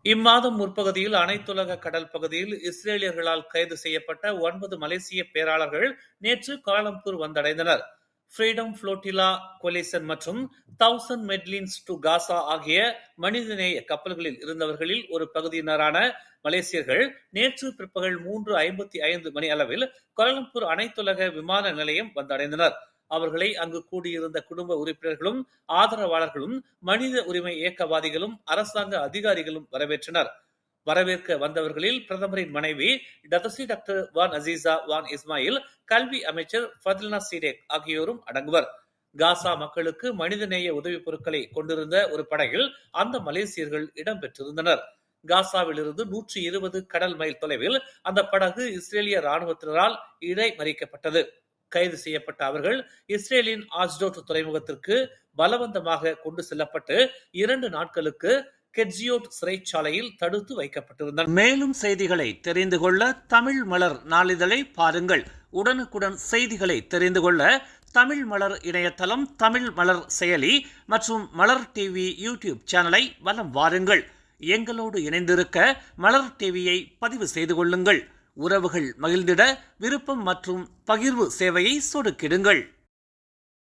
இம்மாதம் முற்பகுதியில் அனைத்துலக கடல் பகுதியில் இஸ்ரேலியர்களால் கைது செய்யப்பட்ட 9 மலேசிய பேராளர்கள் நேற்று கோலாலம்பூர் வந்தடைந்தனர். ஃப்ரீடம் புளோட்டிலா கொலிசன் மற்றும் 1000 மெட்லின்ஸ் டு காசா ஆகிய மனிதநேய கப்பல்களில் இருந்தவர்களில் ஒரு பகுதியினரான மலேசியர்கள் நேற்று பிற்பகல் 3:55 மணி அளவில் கோலாலம்பூர் அனைத்துலக விமான நிலையம் வந்தடைந்தனர். அவர்களை அங்கு கூடியிருந்த குடும்ப உறுப்பினர்களும் ஆதரவாளர்களும் மனித உரிமை இயக்கவாதிகளும் அரசாங்க அதிகாரிகளும் வரவேற்றனர். வரவேற்க வந்தவர்களில் பிரதமரின் மனைவி டதசி டாக்டர் வான் அசீசா வான் இஸ்மாயில், கல்வி அமைச்சர் ஃபத்லினா சீடேக் ஆகியோரும் அடங்குவர். காசா மக்களுக்கு மனிதநேய உதவிப் பொருட்களை கொண்டிருந்த ஒரு படகில் அந்த மலேசியர்கள் இடம்பெற்றிருந்தனர். காசாவிலிருந்து 120 கடல் மைல் தொலைவில் அந்த படகு இஸ்ரேலிய ராணுவத்தினரால் இடைமறிக்கப்பட்டது. கைது செய்யப்பட்ட அவர்கள் இஸ்ரேலின் ஆஸ்டோட் துறைமுகத்திற்கு பலவந்தமாக கொண்டு செல்லப்பட்டு 2 நாட்களுக்கு கெட்ஜியோட் சிறைச்சாலையில் தடுத்து வைக்கப்பட்டிருந்தனர். மேலும் செய்திகளை தெரிந்து கொள்ள தமிழ் மலர் நாளிதழை பாருங்கள். உடனுக்குடன் செய்திகளை தெரிந்து கொள்ள தமிழ் மலர் இணையதளம், தமிழ் மலர் செயலி மற்றும் மலர் டிவி யூடியூப் சேனலை வலம் வாருங்கள். எங்களோடு இணைந்திருக்க மலர் டிவியை பதிவு செய்து கொள்ளுங்கள். உறவுகள் மகிழ்ந்திட விருப்பம் மற்றும் பகிர்வு சேவையை சொடுக்கிடுங்கள்.